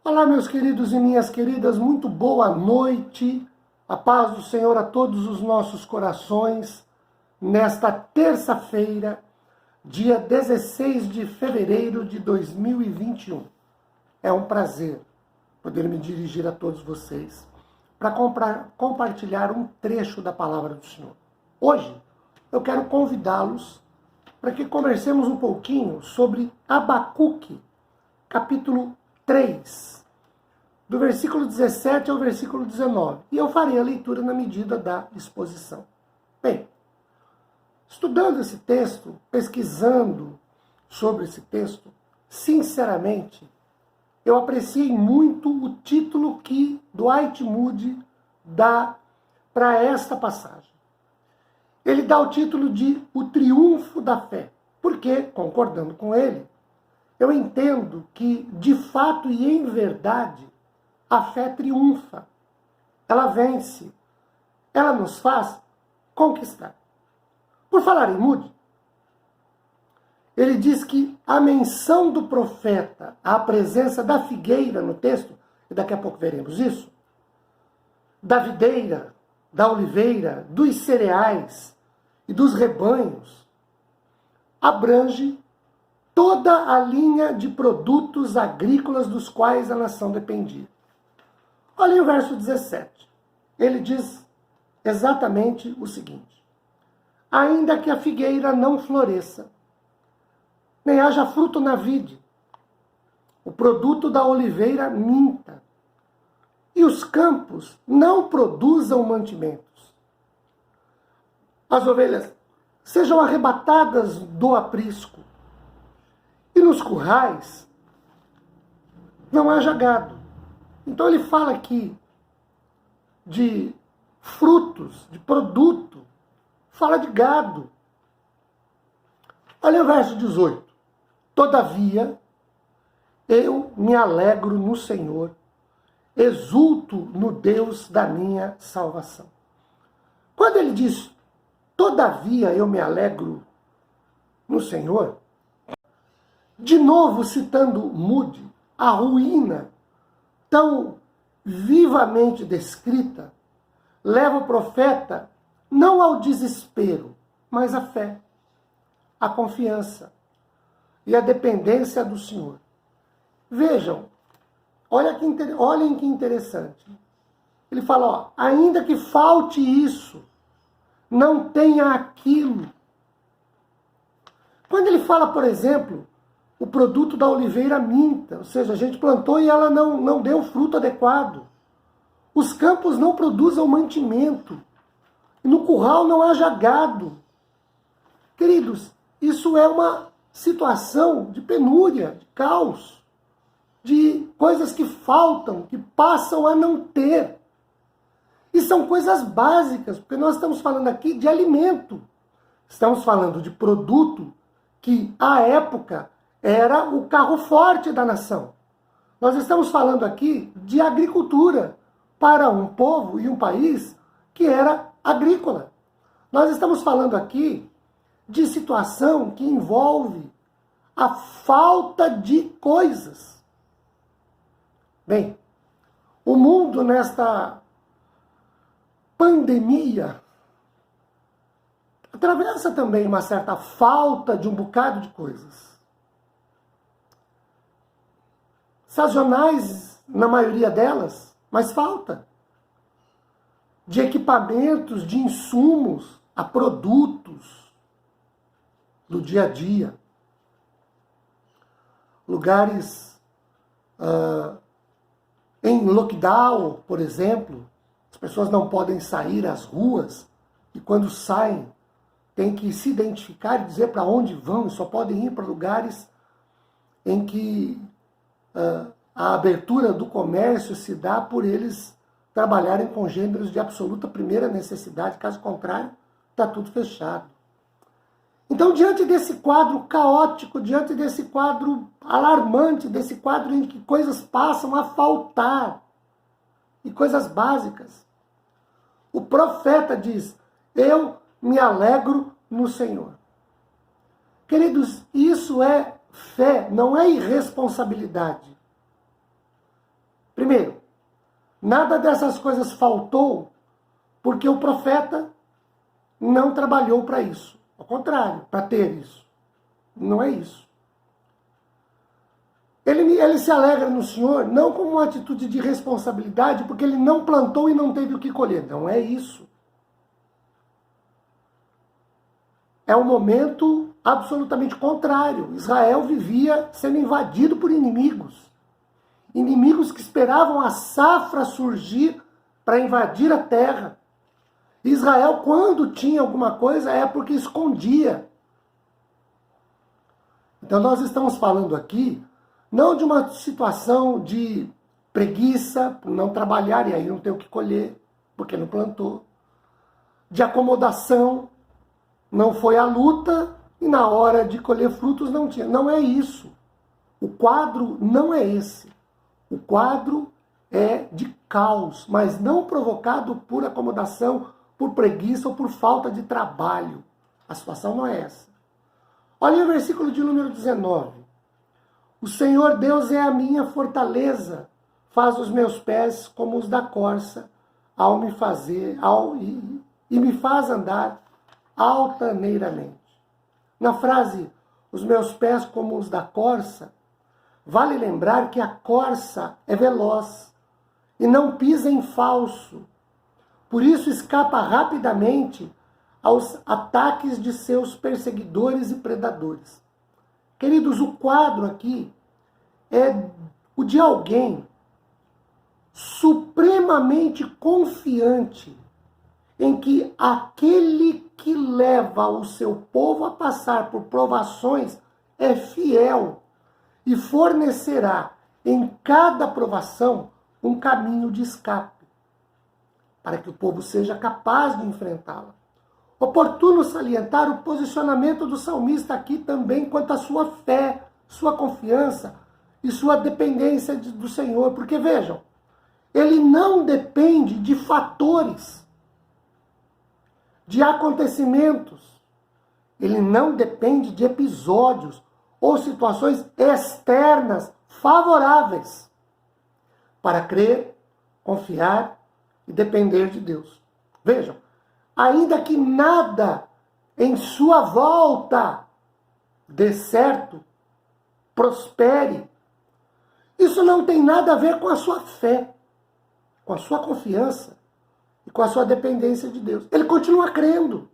Olá, meus queridos e minhas queridas, muito boa noite. A paz do Senhor a todos os nossos corações, nesta terça-feira, dia 16 de fevereiro de 2021. É um prazer poder me dirigir a todos vocês para compartilhar um trecho da palavra do Senhor. Hoje, eu quero convidá-los para que conversemos um pouquinho sobre Abacuque, capítulo 3, do versículo 17 ao versículo 19. E eu farei a leitura na medida da exposição. Bem, estudando esse texto, pesquisando sobre esse texto, sinceramente, eu apreciei muito o título que Dwight Moody dá para esta passagem. Ele dá o título de O Triunfo da Fé, porque, concordando com ele, eu entendo que, de fato e em verdade, a fé triunfa, ela vence, ela nos faz conquistar. Por falar em Moody, ele diz que a menção do profeta à presença da figueira no texto, e daqui a pouco veremos isso, da videira, da oliveira, dos cereais e dos rebanhos, abrange toda a linha de produtos agrícolas dos quais a nação dependia. Olha o verso 17. Ele diz exatamente o seguinte: ainda que a figueira não floresça, nem haja fruto na vide, o produto da oliveira minta, e os campos não produzam mantimentos, as ovelhas sejam arrebatadas do aprisco, e nos currais não haja gado. Então ele fala aqui de frutos, de produto, fala de gado. Olha o verso 18. Todavia, eu me alegro no Senhor, exulto no Deus da minha salvação. Quando ele diz, todavia eu me alegro no Senhor, de novo citando Moody, a ruína tão vivamente descrita leva o profeta não ao desespero, mas à fé, à confiança e à dependência do Senhor. Vejam, olhem que interessante. Ele fala, ó, ainda que falte isso, não tenha aquilo. Quando ele fala, por exemplo, o produto da oliveira minta, ou seja, a gente plantou e ela não deu fruto adequado. Os campos não produzam mantimento. E no curral não haja gado. Queridos, isso é uma situação de penúria, de caos, de coisas que faltam, que passam a não ter. E são coisas básicas, porque nós estamos falando aqui de alimento. Estamos falando de produto que, à época, era o carro forte da nação. Nós estamos falando aqui de agricultura para um povo e um país que era agrícola. Nós estamos falando aqui de situação que envolve a falta de coisas. Bem, o mundo nesta pandemia atravessa também uma certa falta de um bocado de coisas. Sazonais, na maioria delas, mas falta. De equipamentos, de insumos, a produtos do dia a dia. Lugares em lockdown, por exemplo, as pessoas não podem sair às ruas e quando saem têm que se identificar e dizer para onde vão e só podem ir para lugares em que a abertura do comércio se dá por eles trabalharem com gêneros de absoluta primeira necessidade, caso contrário, está tudo fechado. Então, diante desse quadro caótico, diante desse quadro alarmante, desse quadro em que coisas passam a faltar, e coisas básicas, o profeta diz, eu me alegro no Senhor. Queridos, isso é fé, não é irresponsabilidade. Primeiro, nada dessas coisas faltou porque o profeta não trabalhou para isso. Ao contrário, para ter isso. Não é isso. Ele se alegra no Senhor não como uma atitude de responsabilidade, porque ele não plantou e não teve o que colher. Não é isso. É um momento absolutamente contrário. Israel vivia sendo invadido por inimigos. Inimigos que esperavam a safra surgir para invadir a terra. Israel, quando tinha alguma coisa, é porque escondia. Então nós estamos falando aqui, não de uma situação de preguiça, por não trabalhar e aí não ter o que colher, porque não plantou. De acomodação, não foi à luta e na hora de colher frutos não tinha. Não é isso. O quadro não é esse. O quadro é de caos, mas não provocado por acomodação, por preguiça ou por falta de trabalho. A situação não é essa. Olha o versículo de número 19. O Senhor Deus é a minha fortaleza, faz os meus pés como os da corça, e me faz andar altaneiramente. Na frase, os meus pés como os da corça, vale lembrar que a corça é veloz e não pisa em falso. Por isso escapa rapidamente aos ataques de seus perseguidores e predadores. Queridos, o quadro aqui é o de alguém supremamente confiante em que aquele que leva o seu povo a passar por provações é fiel e fornecerá em cada provação um caminho de escape, para que o povo seja capaz de enfrentá-la. Oportuno salientar o posicionamento do salmista aqui também quanto à sua fé, sua confiança e sua dependência do Senhor. Porque vejam, ele não depende de fatores, de acontecimentos. Ele não depende de episódios ou situações externas favoráveis para crer, confiar e depender de Deus. Vejam, ainda que nada em sua volta dê certo, prospere, isso não tem nada a ver com a sua fé, com a sua confiança e com a sua dependência de Deus. Ele continua crendo,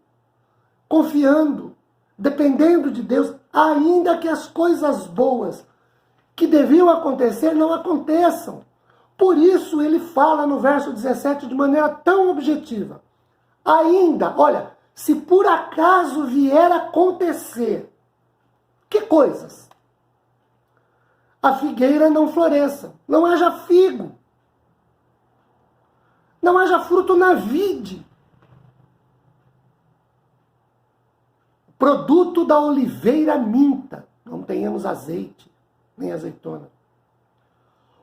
confiando, dependendo de Deus, ainda que as coisas boas que deviam acontecer não aconteçam. Por isso ele fala no verso 17 de maneira tão objetiva. Ainda, olha, se por acaso vier a acontecer, que coisas? A figueira não floresça, não haja figo, não haja fruto na vide, produto da oliveira minta, não tenhamos azeite, nem azeitona.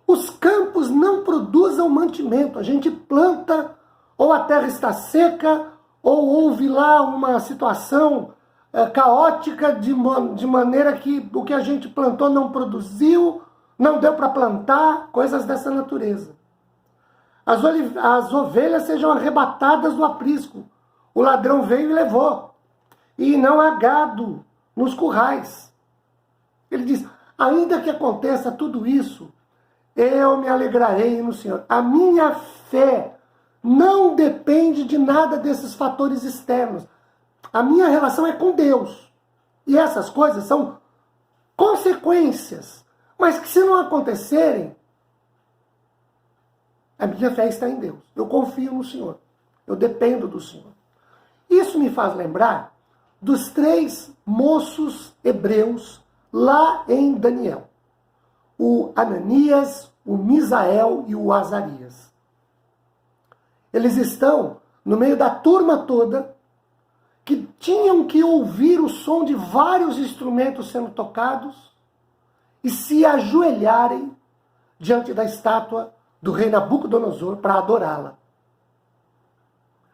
Os campos não produzam mantimento, a gente planta, ou a terra está seca, ou houve lá uma situação caótica de maneira que o que a gente plantou não produziu, não deu para plantar, coisas dessa natureza. As ovelhas sejam arrebatadas do aprisco. O ladrão veio e levou. E não há gado nos currais. Ele diz, ainda que aconteça tudo isso, eu me alegrarei no Senhor. A minha fé não depende de nada desses fatores externos. A minha relação é com Deus. E essas coisas são consequências. Mas que se não acontecerem, a minha fé está em Deus. Eu confio no Senhor. Eu dependo do Senhor. Isso me faz lembrar dos 3 moços hebreus lá em Daniel. O Ananias, o Misael e o Azarias. Eles estão no meio da turma toda que tinham que ouvir o som de vários instrumentos sendo tocados e se ajoelharem diante da estátua do rei Nabucodonosor para adorá-la.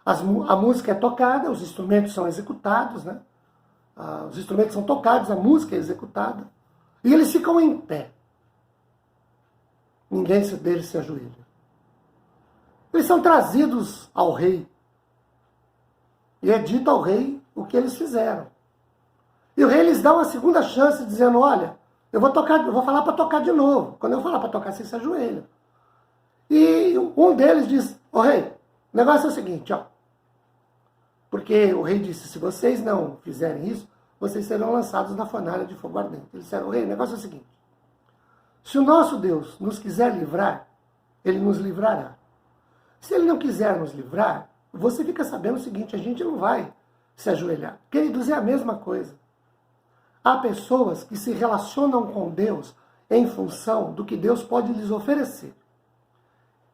A música é tocada, os instrumentos são executados, né? Os instrumentos são tocados, a música é executada, e eles ficam em pé. ninguém deles se ajoelha. Eles são trazidos ao rei. E é dito ao rei o que eles fizeram. E o rei lhes dá uma segunda chance, dizendo, olha, eu vou falar para tocar de novo. Quando eu falar para tocar, você se ajoelha. E um deles diz, ô rei, o negócio é o seguinte, ó. Porque o rei disse, se vocês não fizerem isso, vocês serão lançados na fornalha de fogo ardente. Eles disseram, rei, o negócio é o seguinte, se o nosso Deus nos quiser livrar, ele nos livrará. Se ele não quiser nos livrar, você fica sabendo o seguinte, a gente não vai se ajoelhar. Queridos, é a mesma coisa. Há pessoas que se relacionam com Deus em função do que Deus pode lhes oferecer.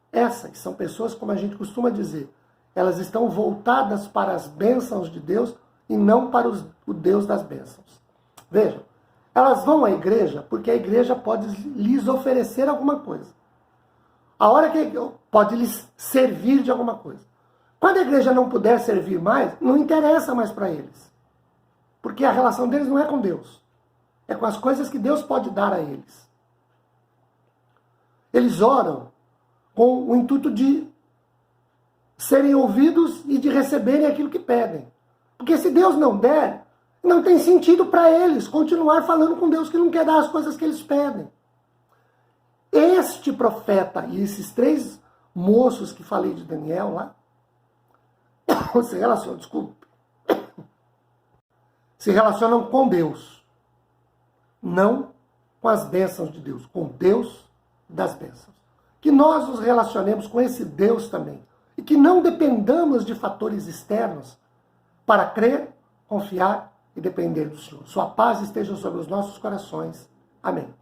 Essas são pessoas, como a gente costuma dizer, elas estão voltadas para as bênçãos de Deus e não para o Deus das bênçãos. Vejam, elas vão à igreja porque a igreja pode lhes oferecer alguma coisa. A hora que pode lhes servir de alguma coisa. Quando a igreja não puder servir mais, não interessa mais para eles. Porque a relação deles não é com Deus. É com as coisas que Deus pode dar a eles. Eles oram com o intuito de serem ouvidos e de receberem aquilo que pedem. Porque se Deus não der, não tem sentido para eles continuar falando com Deus que não quer dar as coisas que eles pedem. Este profeta e esses 3 moços que falei de Daniel lá, se relacionam com Deus, não com as bênçãos de Deus, com Deus das bênçãos. Que nós nos relacionemos com esse Deus também, e que não dependamos de fatores externos para crer, confiar e depender do Senhor. Sua paz esteja sobre os nossos corações. Amém.